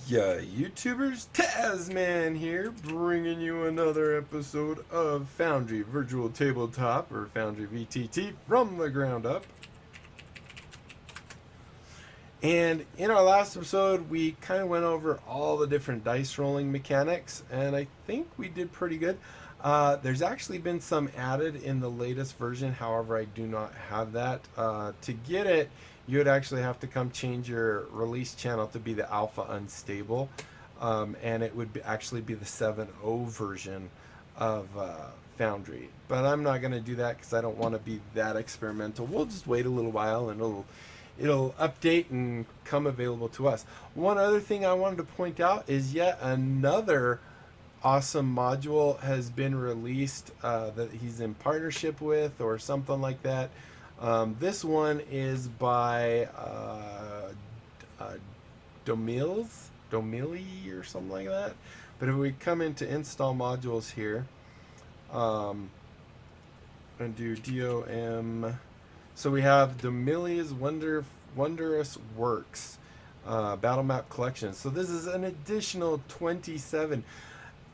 Yeah, YouTubers, Tasman here, bringing you another episode of Foundry Virtual Tabletop, or Foundry VTT, from the ground up. And in our last episode, we kind of went over all the different dice rolling mechanics, and I think we did pretty good. There's actually been some added in the latest version, however, I do not have that. To get it, you would actually have to come change your release channel to be the alpha unstable, and it would actually be the 7.0 version of Foundry. But I'm not going to do that because I don't want to be that experimental. We'll just wait a little while and it'll update and come available to us. One other thing I wanted to point out is yet another awesome module has been released that he's in partnership with or something like that. This one is by Domili or something like that. But if we come into install modules here and do DOM, so we have Domili's Wondrous Works battle map collection. So this is an additional 27.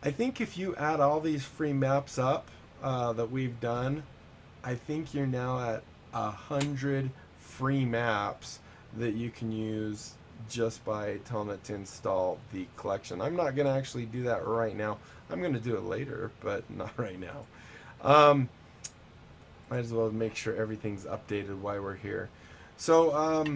I think if you add all these free maps up that we've done, I think you're now at 100 free maps that you can use just by telling it to install the collection. I'm not going to actually do that right now. I'm going to do it later, but not right now. Might as well make sure everything's updated while we're here. So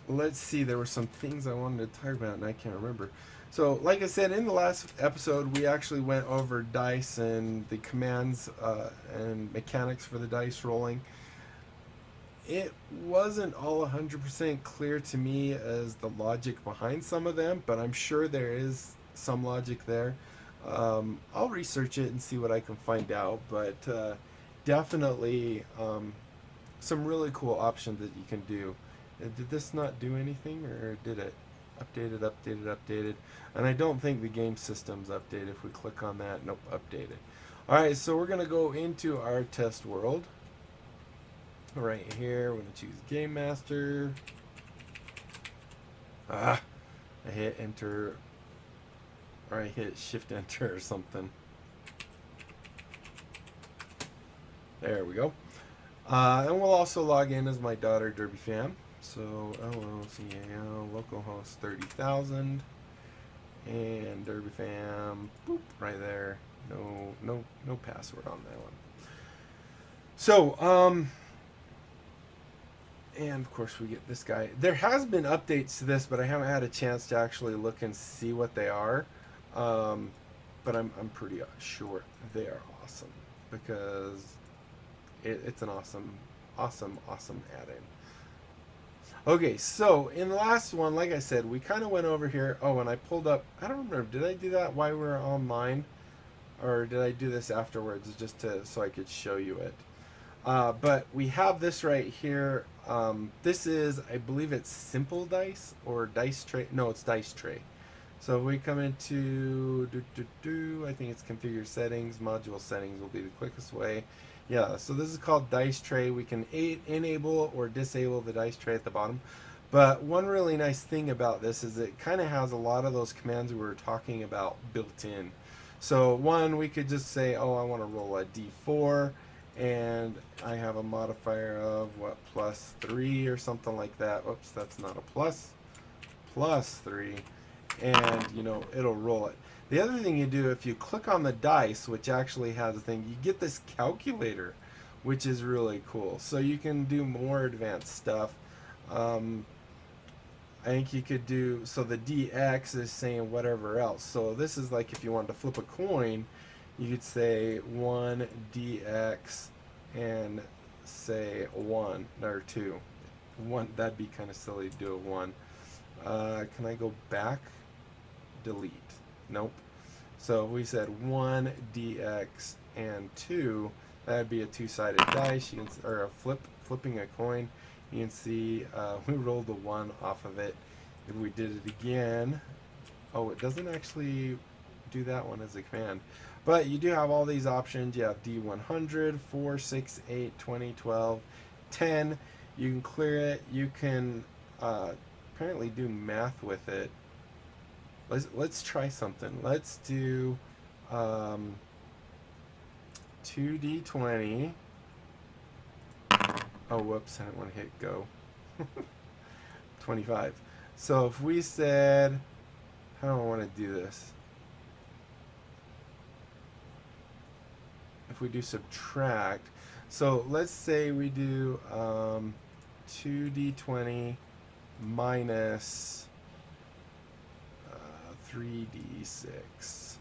let's see, there were some things I wanted to talk about and I can't remember. So like I said, in the last episode we actually went over dice and the commands and mechanics for the dice rolling. It wasn't all 100% clear to me as the logic behind some of them, but I'm sure there is some logic there. I'll research it and see what I can find out, but definitely some really cool options that you can do. Did this not do anything, or did it? Updated. And I don't think the game system's updated. If we click on that, nope, updated. Alright, so we're going to go into our test world. Right here, we're going to choose Game Master. I hit enter, or I hit shift enter or something. There we go. And we'll also log in as my daughter, Derby Fam. So LOCAL, localhost 30,000, and Derby Fam, boop, right there. No password on that one. So, and of course we get this guy. There has been updates to this, but I haven't had a chance to actually look and see what they are. But I'm pretty sure they are awesome because it's an awesome add-in. Okay, so in the last one, like I said, we kind of went over here. Oh, and I pulled up, I don't remember, did I do that while we were online? Or did I do this afterwards just so I could show you it? But we have this right here. This is, I believe it's Simple Dice or Dice Tray. No, it's Dice Tray. So we come into, I think it's Configure Settings. Module Settings will be the quickest way. Yeah, so this is called Dice Tray. We can enable or disable the Dice Tray at the bottom. But one really nice thing about this is it kind of has a lot of those commands we were talking about built in. So one, we could just say, oh, I want to roll a D4, and I have a modifier of, what, +3 or something like that. Oops, that's not a plus. +3. And, you know, it'll roll it. The other thing you do, if you click on the dice, which actually has a thing, you get this calculator, which is really cool. So you can do more advanced stuff. I think you could do, so the DX is saying whatever else. So this is like if you wanted to flip a coin, you could say 1 DX and say 1 or 2. 1, that'd be kind of silly to do a 1. Can I go back? Delete. Nope. So we said 1 DX and 2. That'd be a two-sided dice. You can, or a flipping a coin. You can see we rolled a 1 off of it. If we did it again, oh, it doesn't actually do that one as a command. But you do have all these options. You have D100, 4, 6, 8, 20, 12, 10. You can clear it. You can apparently do math with it. Let's try something. Let's do 2d20. Oh, whoops! I didn't want to hit go. 25. So if we said, how do I want to do this? If we do subtract, so let's say we do 2d20 minus 3d6.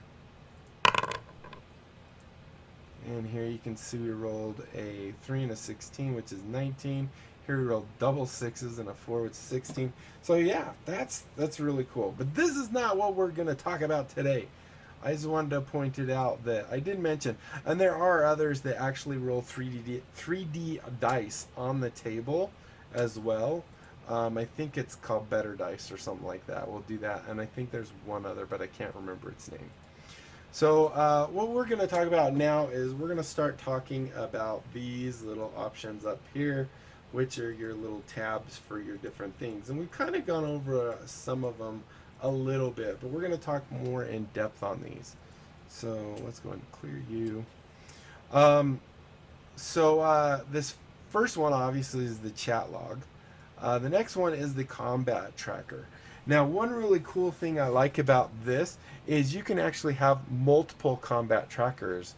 And here you can see we rolled a 3 and a 16, which is 19. Here we rolled double sixes and a 4, which is 16. So yeah, that's really cool. But this is not what we're going to talk about today. I just wanted to point it out that I did mention, and there are others that actually roll 3D dice on the table as well. I think it's called Better Dice or something like that. We'll do that, and I think there's one other, but I can't remember its name. So what we're going to talk about now is we're going to start talking about these little options up here, which are your little tabs for your different things. And we've kind of gone over some of them a little bit, but we're going to talk more in depth on these. So let's go ahead and clear you. This first one obviously is the chat log. The next one is the combat tracker. Now, one really cool thing I like about this is you can actually have multiple combat trackers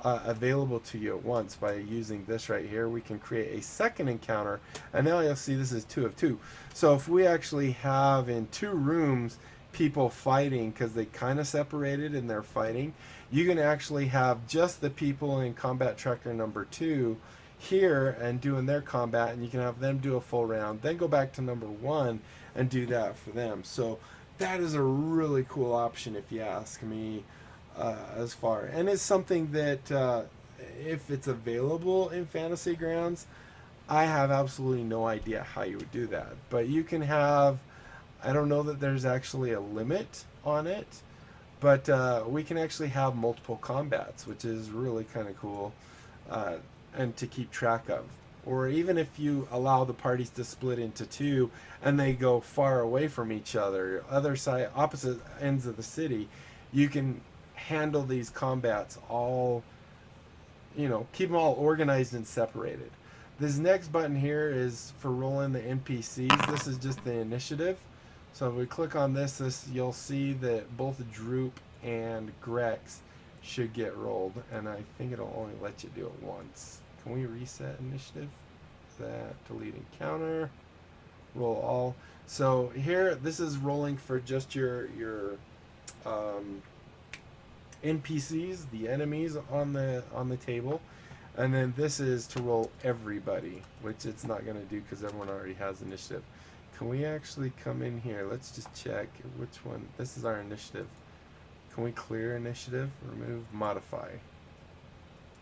available to you at once by using this right here. We can create a second encounter, and now you'll see this is 2 of 2. So if we actually have in 2 rooms people fighting because they kind of separated and they're fighting, you can actually have just the people in combat tracker number 2 here and doing their combat, and you can have them do a full round, then go back to number 1 and do that for them. So that is a really cool option if you ask me. As far, and it's something that if it's available in Fantasy Grounds, I have absolutely no idea how you would do that. But you can have, I don't know that there's actually a limit on it, but we can actually have multiple combats, which is really kind of cool and to keep track of. Or even if you allow the parties to split into 2 and they go far away from each other, other side, opposite ends of the city, you can handle these combats all, keep them all organized and separated. This next button here is for rolling the NPCs. This is just the initiative. So if we click on this, you'll see that both Droop and Grex should get rolled, and I think it'll only let you do it once. Can we reset initiative? Delete encounter, roll all. So here, this is rolling for just your NPCs, the enemies on the table, and then this is to roll everybody, which it's not going to do because everyone already has initiative. Can we actually come in here? Let's just check which one. This is our initiative. Can we clear initiative? Remove, modify.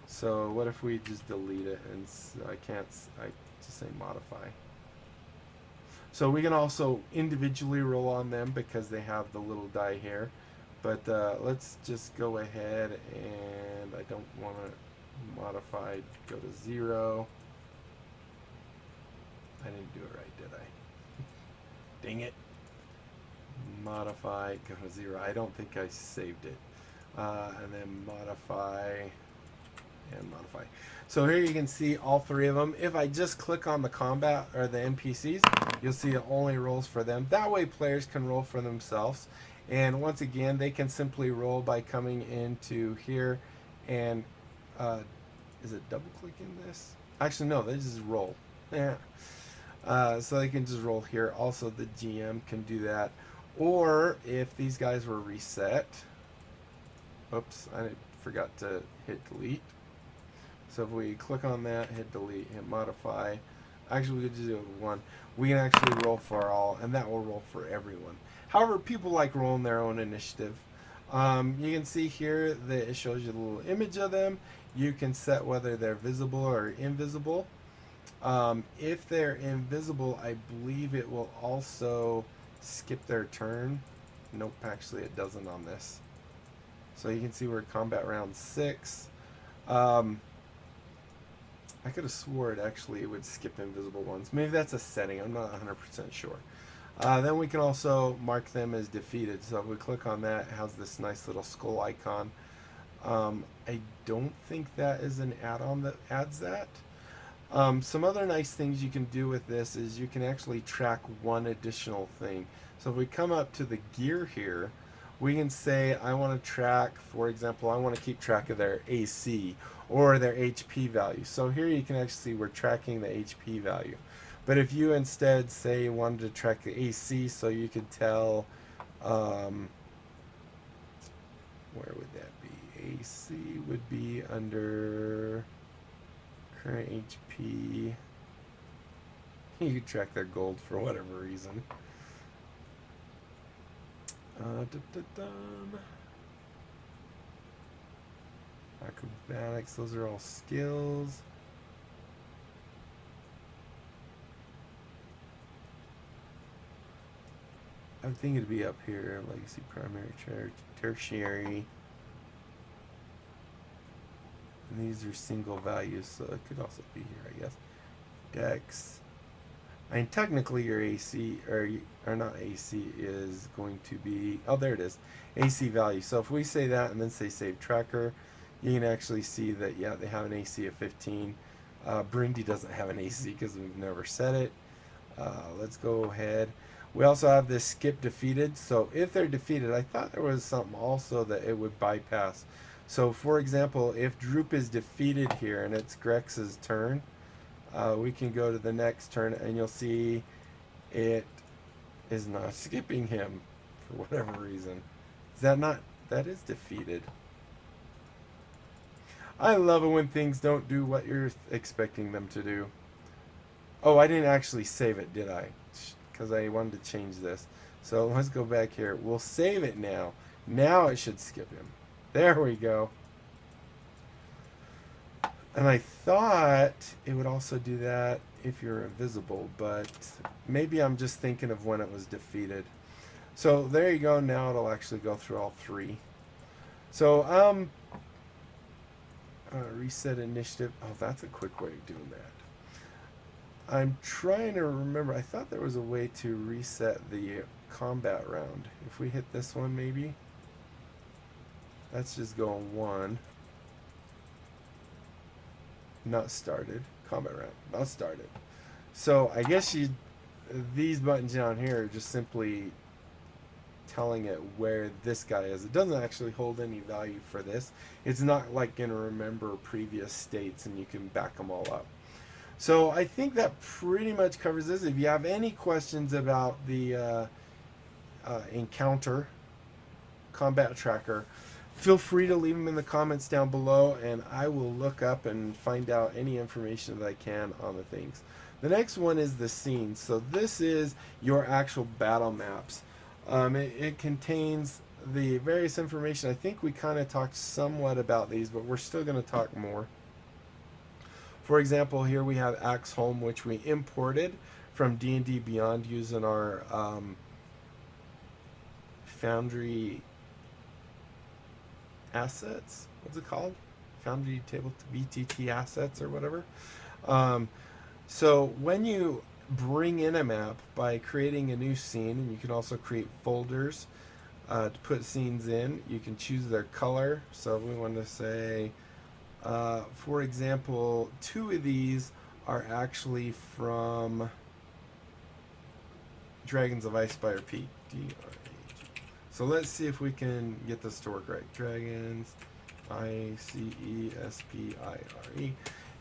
So what if we just delete it and I just say modify. So we can also individually roll on them because they have the little die here. But let's just go ahead, and I don't want to modify, go to 0. I didn't do it right, did I? Dang it. Modify, go to 0. I don't think I saved it. And then modify and modify. So here you can see all 3 of them. If I just click on the combat or the NPCs, you'll see it only rolls for them. That way players can roll for themselves. And once again, they can simply roll by coming into here and is it double clicking this? Actually, no, they just roll. Yeah. So they can just roll here. Also, the GM can do that. Or if these guys were reset, oops, I forgot to hit delete. So if we click on that, hit delete, hit modify, actually we could just do it with 1. We can actually roll for all, and that will roll for everyone. However, people like rolling their own initiative. You can see here that it shows you the little image of them. You can set whether they're visible or invisible. If they're invisible, I believe it will also skip their turn. Nope, actually it doesn't on this. So you can see we're combat round 6. I could have swore it would skip invisible ones. Maybe that's a setting. I'm not 100% sure. Then we can also mark them as defeated. So if we click on that, it has this nice little skull icon. I don't think that is an add-on that adds that. Some other nice things you can do with this is you can actually track one additional thing. So if we come up to the gear here, we can say I want to track, for example, I want to keep track of their AC or their HP value. So here you can actually see we're tracking the HP value. But if you instead say you wanted to track the AC, so you could tell, where would that be? AC would be under current HP. You could track their gold for whatever reason. Acrobatics, those are all skills. I would think it'd be up here, legacy, primary, tertiary. And these are single values, so it could also be here, I guess. Dex. I mean, technically your AC, or not AC, is going to be, oh, there it is, AC value. So if we say that and then say save tracker, you can actually see that, yeah, they have an AC of 15. Brindy doesn't have an AC because we've never set it. Let's go ahead. We also have this skip defeated. So if they're defeated, I thought there was something also that it would bypass. So for example, if Droop is defeated here and it's Grex's turn, we can go to the next turn and you'll see it is not skipping him for whatever reason. Is that not, that is defeated. I love it when things don't do what you're expecting them to do. Oh, I didn't actually save it, did I? Because I wanted to change this. So let's go back here. We'll save it now. Now it should skip him. There we go. And I thought it would also do that if you're invisible, but maybe I'm just thinking of when it was defeated. So there you go. Now it'll actually go through all three. So reset initiative. Oh, that's a quick way of doing that. I'm trying to remember. I thought there was a way to reset the combat round. If we hit this one, maybe. Let's just go on 1. Not started. Combat round. Not started. So I guess these buttons down here are just simply telling it where this guy is. It doesn't actually hold any value for this. It's not like going to remember previous states and you can back them all up. So I think that pretty much covers this. If you have any questions about the encounter combat tracker, feel free to leave them in the comments down below and I will look up and find out any information that I can on the things. The next one is the scenes. So this is your actual battle maps. It contains the various information. I think we kind of talked somewhat about these, but we're still going to talk more. For example, here we have Axe Home, which we imported from D&D Beyond using our Foundry assets. What's it called? Foundry VTT assets or whatever. So when you bring in a map by creating a new scene, and you can also create folders to put scenes in, you can choose their color. So if we want to say, for example, 2 of these are actually from Dragons of Icespire Peak. So let's see if we can get this to work right. Dragons, Icespire.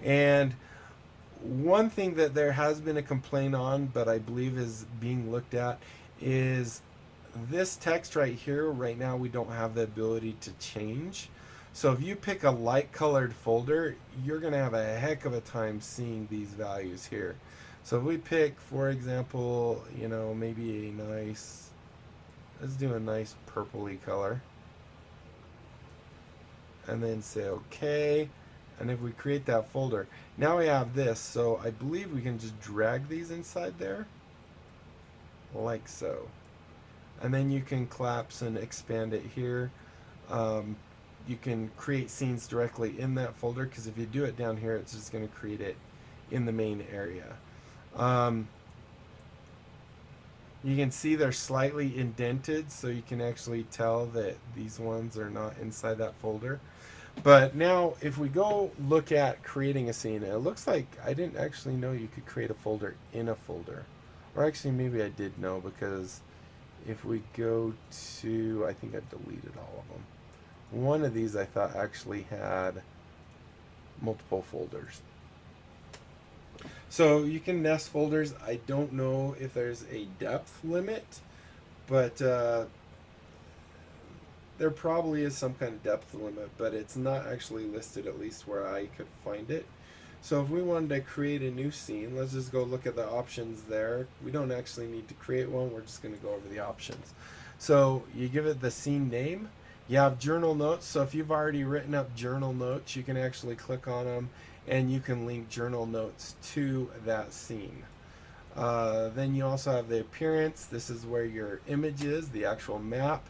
And one thing that there has been a complaint on, but I believe is being looked at, is this text right here. Right now we don't have the ability to change. So if you pick a light colored folder, you're going to have a heck of a time seeing these values here. So if we pick, for example, you know, maybe a nice, let's do a nice purpley color. And then say OK. And if we create that folder, now we have this. So I believe we can just drag these inside there. Like so. And then you can collapse and expand it here. You can create scenes directly in that folder, because if you do it down here, it's just going to create it in the main area. You can see they're slightly indented, so you can actually tell that these ones are not inside that folder. But now if we go look at creating a scene, it looks like I didn't actually know you could create a folder in a folder. Or actually maybe I did know, because if we go to, I think I've deleted all of them. One of these I thought actually had multiple folders. So you can nest folders. I don't know if there's a depth limit, but there probably is some kind of depth limit, but it's not actually listed, at least where I could find it. So if we wanted to create a new scene, let's just go look at the options there. We don't actually need to create one, we're just going to go over the options. So you give it the scene name. You have journal notes, so if you've already written up journal notes, you can actually click on them and you can link journal notes to that scene. Then you also have the appearance. This is where your image is, the actual map.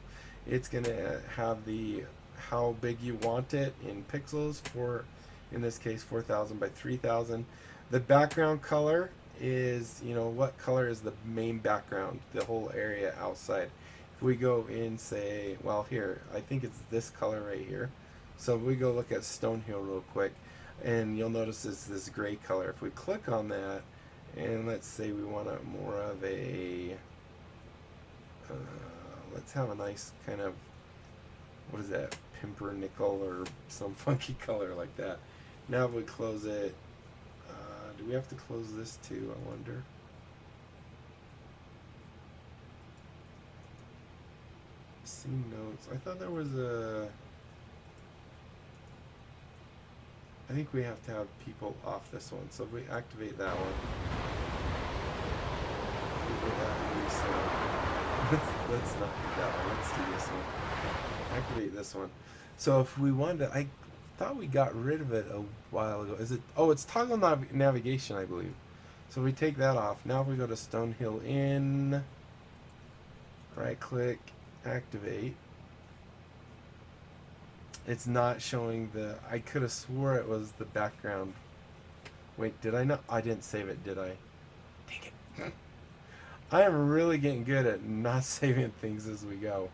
It's going to have the how big you want it in pixels, for in this case 4000 by 3000. The background color is, what color is the main background, the whole area outside. If we go in, say, well, here, I think it's this color right here. So if we go look at Stonehill real quick, and you'll notice it's this gray color. If we click on that, and let's say we want a more of a, let's have a nice kind of, what is that, pumpernickel or some funky color like that. Now if we close it, do we have to close this too, I wonder? Scene notes. I thought there was a, I think we have to have people off this one. So if we activate that one, let's not do that one. Let's do this one. Activate this one. So if we wanted to, I thought we got rid of it a while ago. Is it? Oh, it's toggle navigation, I believe. So we take that off. Now if we go to Stonehill Inn, right click, activate. It's not showing the, I could have swore it was the background. Wait, did I not? I didn't save it, did I? Dang it. I am really getting good at not saving things as we go.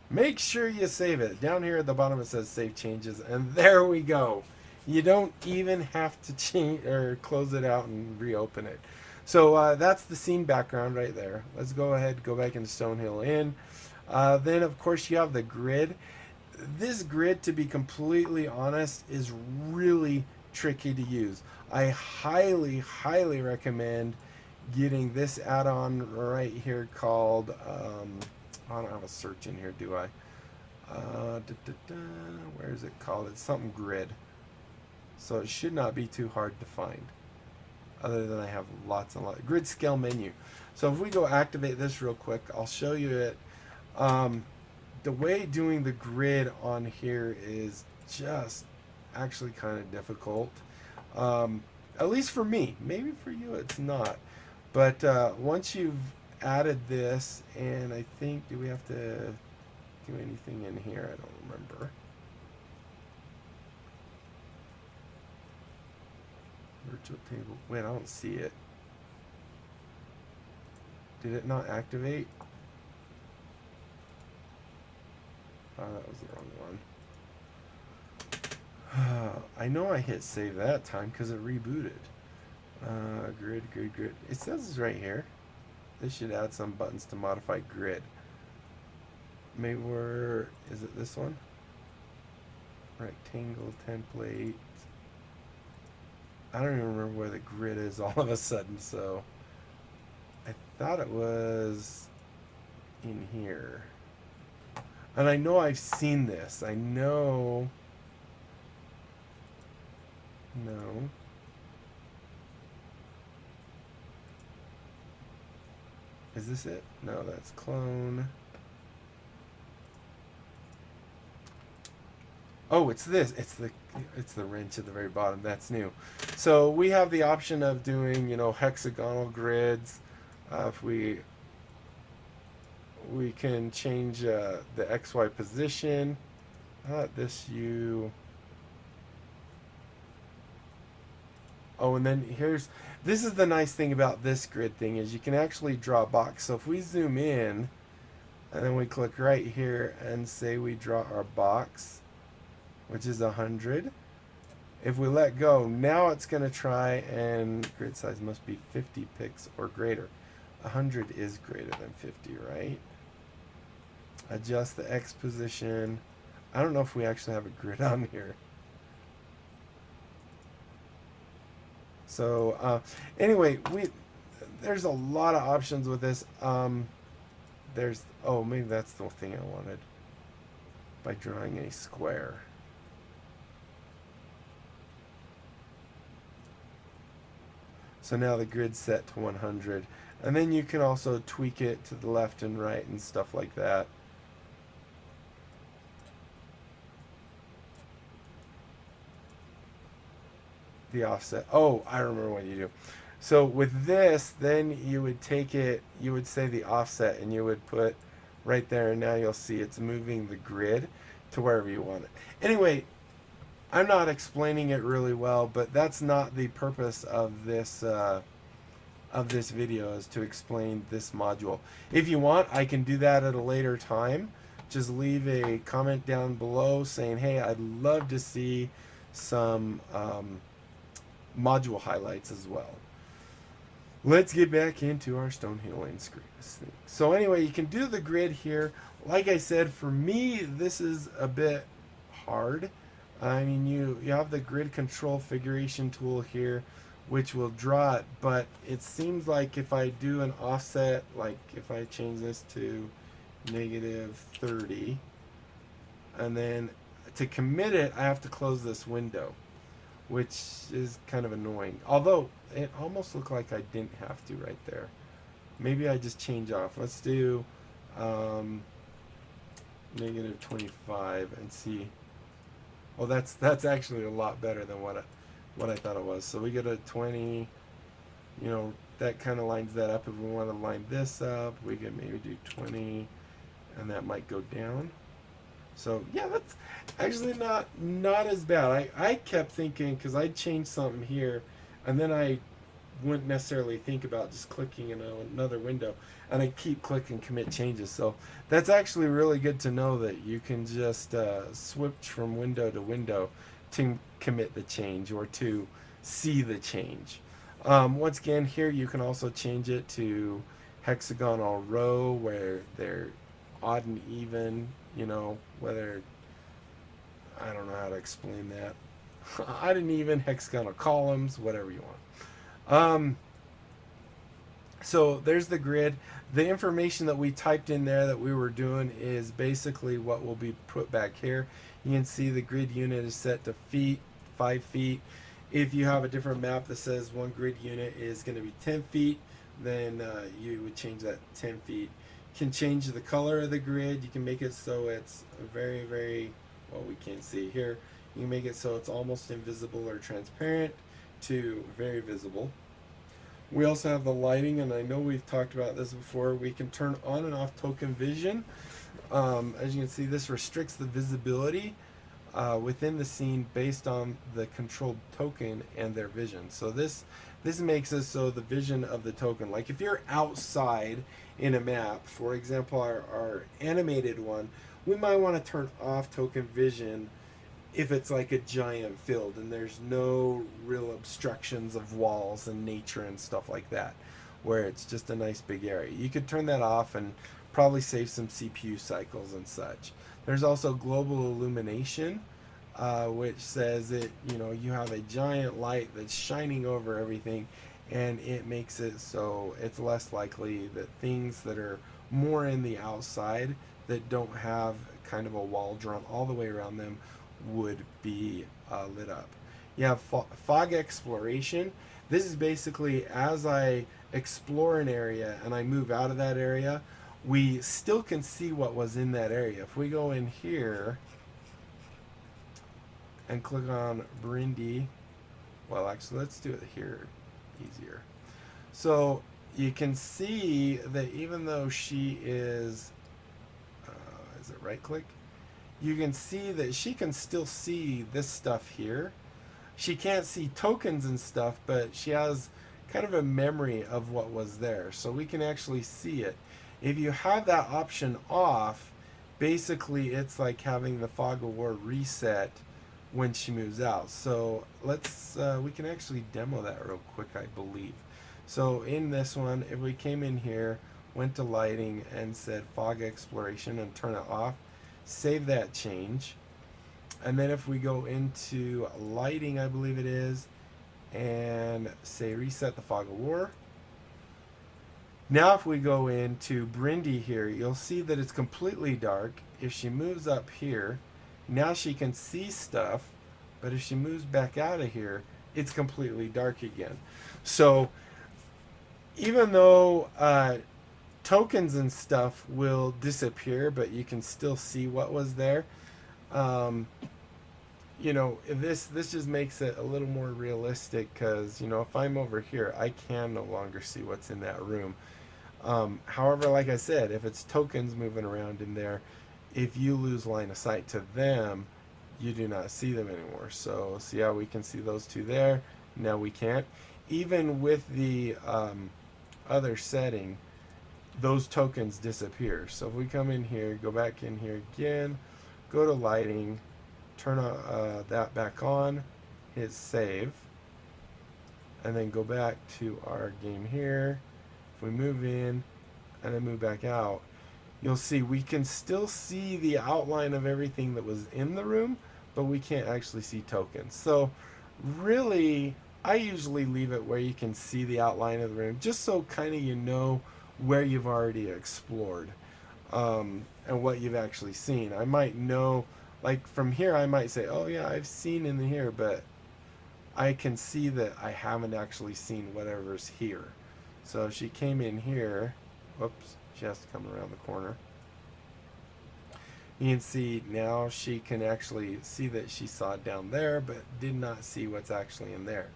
Make sure you save it. Down here at the bottom it says save changes, and there we go. You don't even have to change or close it out and reopen it. So that's the scene background right there. Let's go ahead, go back into Stonehill Inn. Then of course you have the grid. This grid, to be completely honest, is really tricky to use. I highly recommend getting this add-on right here called, I don't have a search in here, do I? Where is it called? It's something grid. So it should not be too hard to find, other than I have lots and lots. Grid scale menu. So if we go activate this real quick, I'll show you it. The way doing the grid on here is just actually kind of difficult. At least for me. Maybe for you it's not. But once you've added this, and I think, do we have to do anything in here? I don't remember. Virtual table. Wait, I don't see it. Did it not activate? Oh, that was the wrong one. I know I hit save that time because it rebooted. Grid. It says it's right here. This should add some buttons to modify grid. Maybe is it this one? Rectangle template. I don't even remember where the grid is all of a sudden, so I thought it was in here. And I know I've seen this. I know. No. Is this it? No, that's clone. Oh, it's this. It's the wrench at the very bottom. That's new. So we have the option of doing, hexagonal grids. If we can change the XY position. Oh, and then this is the nice thing about this grid thing is you can actually draw a box. So if we zoom in and then we click right here and say we draw our box, which is 100. If we let go, now it's going to try, and grid size must be 50 pixels or greater. 100 is greater than 50, right? Adjust the X position. I don't know if we actually have a grid on here. So anyway, there's a lot of options with this. Maybe that's the thing I wanted. By drawing a square. So now the grid's set to 100. And then you can also tweak it to the left and right and stuff like that. The offset. Oh, I remember what you do. So with this, then you would take it, you would say the offset, and you would put right there, and now you'll see it's moving the grid to wherever you want it. Anyway, I'm not explaining it really well, but that's not the purpose of this video, is to explain this module. If you want, I can do that at a later time. Just leave a comment down below saying, hey, I'd love to see some module highlights as well. Let's get back into our stone healing screen. So anyway, you can do the grid here. Like I said, for me, this is a bit hard. I mean, you have the grid control figuration tool here, which will draw it, but it seems like if I do an offset, like if I change this to -30, and then to commit it, I have to close this window, which is kind of annoying. Although it almost looked like I didn't have to right there. Maybe I just change off. Let's do -25 and see. Oh, that's actually a lot better than what I thought it was. So we get a 20. You know, that kind of lines that up. If we want to line this up, we can maybe do 20, and that might go down. So yeah, that's actually not as bad. I kept thinking, because I changed something here, and then I wouldn't necessarily think about just clicking in another window, and I keep clicking commit changes. So that's actually really good to know that you can just switch from window to window to commit the change or to see the change. Once again, here you can also change it to hexagonal row, where they're odd and even, you know, whether, I don't know how to explain that. Odd and even, hexagonal columns, whatever you want. So there's the grid. The information that we typed in there that we were doing is basically what will be put back here. You can see the grid unit is set to feet, 5 feet. If you have a different map that says one grid unit is going to be 10 feet, then you would change that to 10 feet. You can change the color of the grid. You can make it so it's very, very, well, we can't see it here. You can make it so it's almost invisible or transparent to very visible. We also have the lighting, and I know we've talked about this before. We can turn on and off token vision. As you can see, this restricts the visibility within the scene based on the controlled token and their vision. So this makes it so the vision of the token, like if you're outside in a map, for example, our animated one, we might want to turn off token vision if it's like a giant field and there's no real obstructions of walls and nature and stuff like that, where it's just a nice big area. You could turn that off and probably save some CPU cycles and such. There's also global illumination, which says that, you know, you have a giant light that's shining over everything, and it makes it so it's less likely that things that are more in the outside that don't have kind of a wall drawn all the way around them would be lit up. You have fog exploration. This is basically as I explore an area and I move out of that area, we still can see what was in that area. If we go in here and click on Brindy, well, actually, let's do it here easier. So you can see that even though she is it right click? You can see that she can still see this stuff here. she can't see tokens and stuff, but she has kind of a memory of what was there. So we can actually see it. If you have that option off, basically it's like having the fog of war reset when she moves out. So let's we can actually demo that real quick, I believe. So in this one, if we came in here, went to lighting and said fog exploration and turn it off, save that change. And then if we go into lighting, I believe it is, and say reset the fog of war. Now if we go into Brindy here, you'll see that it's completely dark. If she moves up here, now she can see stuff, but if she moves back out of here, it's completely dark again. So even though tokens and stuff will disappear, but you can still see what was there, you know, this just makes it a little more realistic, because, you know, if I'm over here, I can no longer see what's in that room. However, like I said, if it's tokens moving around in there, if you lose line of sight to them, you do not see them anymore. So see how we can see those two there? Now we can't. Even with the other setting, those tokens disappear. So if we come in here, go back in here again, go to lighting, turn that back on, hit save, and then go back to our game here. If we move in and then move back out, you'll see we can still see the outline of everything that was in the room, but we can't actually see tokens. So really, I usually leave it where you can see the outline of the room, just so kind of you know where you've already explored, and what you've actually seen. I might know, like from here, I might say, oh yeah, I've seen in here, but I can see that I haven't actually seen whatever's here. So if she came in here, whoops, she has to come around the corner. You can see now she can actually see that she saw it down there, but did not see what's actually in there.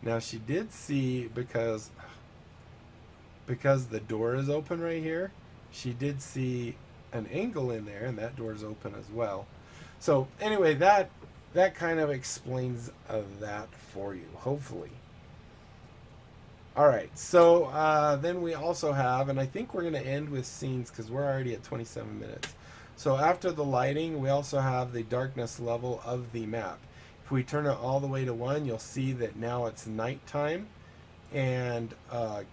Now she did see, because the door is open right here, she did see an angle in there, and that door is open as well. So anyway, that kind of explains that for you, hopefully. All right, so then we also have, and I think we're going to end with scenes because we're already at 27 minutes. So after the lighting, we also have the darkness level of the map. If we turn it all the way to 1, you'll see that now it's nighttime, and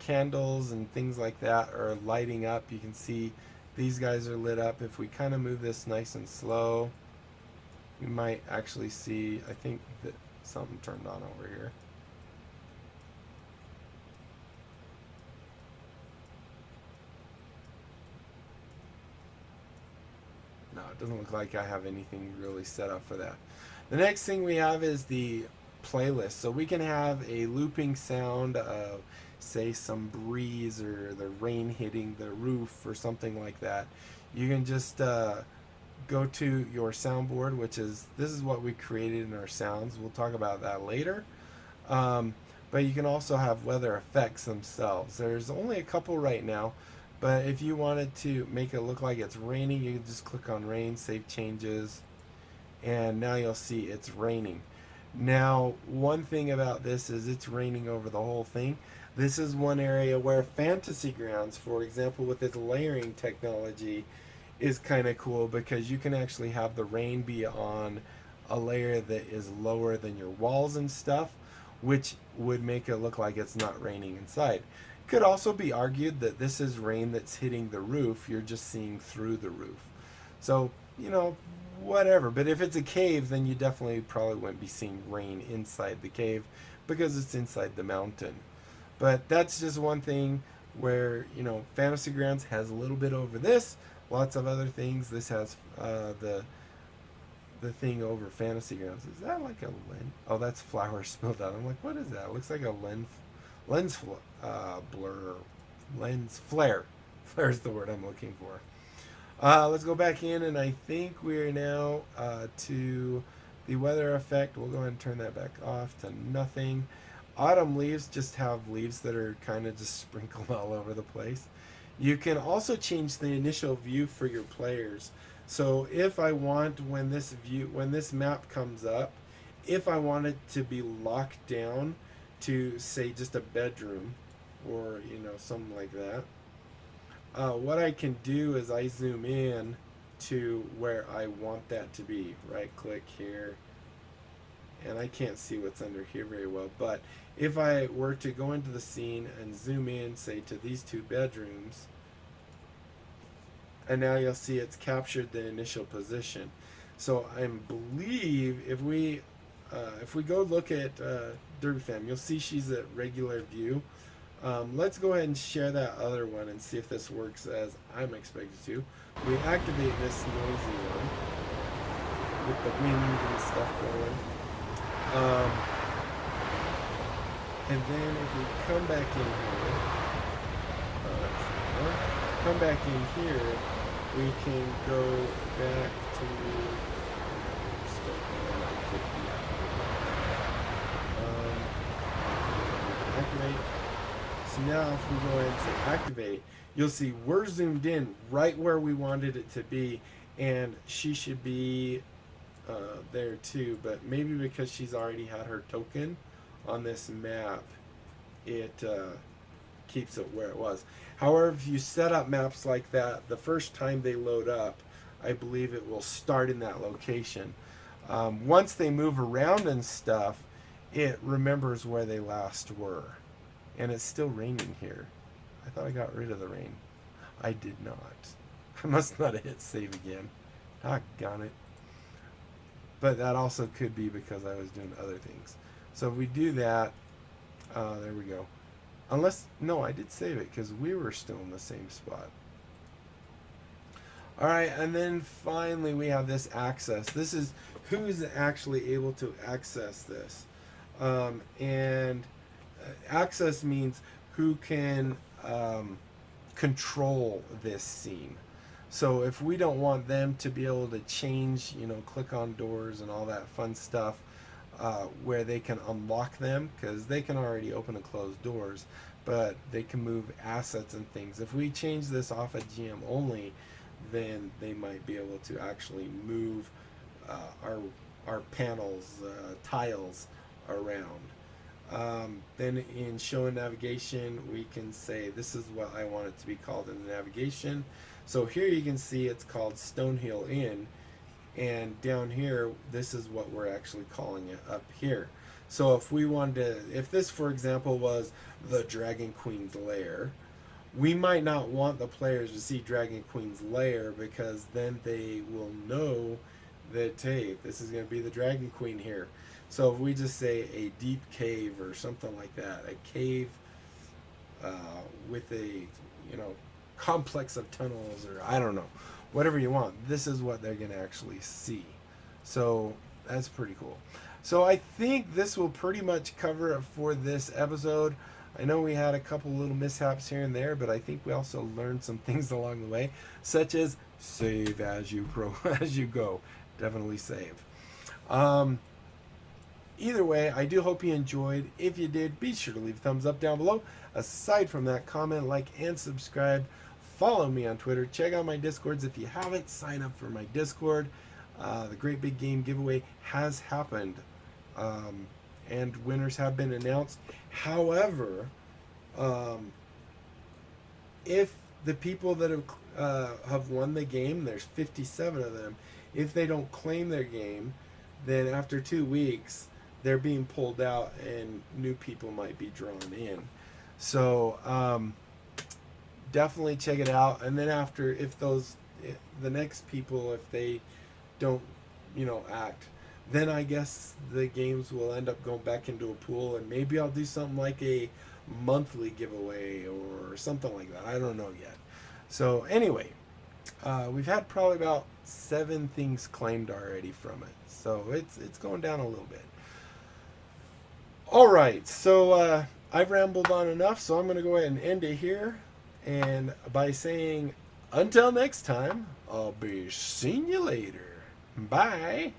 candles and things like that are lighting up. You can see these guys are lit up. If we kind of move this nice and slow, we might actually see, I think that something turned on over here. No, it doesn't look like I have anything really set up for that. The next thing we have is the playlist. So we can have a looping sound of, say, some breeze or the rain hitting the roof or something like that. You can just go to your soundboard, which is, this is what we created in our sounds. We'll talk about that later. But you can also have weather effects themselves. There's only a couple right now, but if you wanted to make it look like it's raining, you can just click on rain, save changes, and now you'll see it's raining. Now, one thing about this is it's raining over the whole thing. This is one area where Fantasy Grounds, for example, with its layering technology, is kind of cool, because you can actually have the rain be on a layer that is lower than your walls and stuff, which would make it look like it's not raining inside. It could also be argued that this is rain that's hitting the roof, you're just seeing through the roof. So, you know, whatever. But if it's a cave, then you definitely probably wouldn't be seeing rain inside the cave, because it's inside the mountain. But that's just one thing where, you know, Fantasy Grounds has a little bit over this, lots of other things. This has the thing over Fantasy Grounds. Is that like a lens? Oh, that's flour spilled out. I'm like, what is that? It looks like a lens flare. Flare is the word I'm looking for. Let's go back in, and I think we're now to the weather effect. We'll go ahead and turn that back off to nothing. Autumn leaves just have leaves that are kind of just sprinkled all over the place. You can also change the initial view for your players. So if I want, when this map comes up if I want it to be locked down to, say, just a bedroom or, you know, something like that, what I can do is I zoom in to where I want that to be. Right click here, and I can't see what's under here very well, but if I were to go into the scene and zoom in, say, to these two bedrooms, and now you'll see it's captured the initial position. So I believe if we go look at Derby Fam, you'll see she's at regular view. Let's go ahead and share that other one and see if this works as I'm expected to. We activate this noisy one with the wind and stuff going. And then if we come back in here, we can go back to activate. So now if we go ahead and say activate, you'll see we're zoomed in right where we wanted it to be, and she should be there too, but maybe because she's already had her token on this map, it keeps it where it was. However, if you set up maps like that, the first time they load up, I believe it will start in that location. Once they move around and stuff, it remembers where they last were. And it's still raining here. I thought I got rid of the rain. I did not. I must not have hit save again. Doggone it. But that also could be because I was doing other things. So if we do that, there we go. Unless, no, I did save it because we were still in the same spot. All right, and then finally we have this access. This is who's actually able to access this. Access means who can control this scene. So if we don't want them to be able to change, you know, click on doors and all that fun stuff, where they can unlock them, because they can already open and close doors, but they can move assets and things. If we change this off of GM only, then they might be able to actually move our panels, tiles around. Then in show and navigation, we can say this is what I want it to be called in the navigation. So here you can see it's called Stonehill Inn, and down here this is what we're actually calling it up here. So if we wanted to, if this for example was the Dragon Queen's lair, we might not want the players to see Dragon Queen's lair, because then they will know that, hey, this is going to be the Dragon Queen here. So if we just say a deep cave or something like that, a cave with a, you know, complex of tunnels, or I don't know, whatever you want, this is what they're going to actually see. So that's pretty cool. So I think this will pretty much cover it for this episode. I know we had a couple little mishaps here and there, but I think we also learned some things along the way, such as save as you go. Definitely save. Either way, I do hope you enjoyed. If you did, be sure to leave a thumbs up down below. Aside from that, comment, like, and subscribe. Follow me on Twitter. Check out my Discords. If you haven't, sign up for my Discord. The Great Big Game giveaway has happened, and winners have been announced. However, if the people that have won the game, there's 57 of them, if they don't claim their game, then after 2 weeks, they're being pulled out and new people might be drawn in. So definitely check it out. And then after, if the next people, if they don't, you know, act, then I guess the games will end up going back into a pool, and maybe I'll do something like a monthly giveaway or something like that. I don't know yet. So anyway, we've had probably about 7 things claimed already from it. So it's going down a little bit. All right, so I've rambled on enough, so I'm going to go ahead and end it here. And by saying, until next time, I'll be seeing you later. Bye.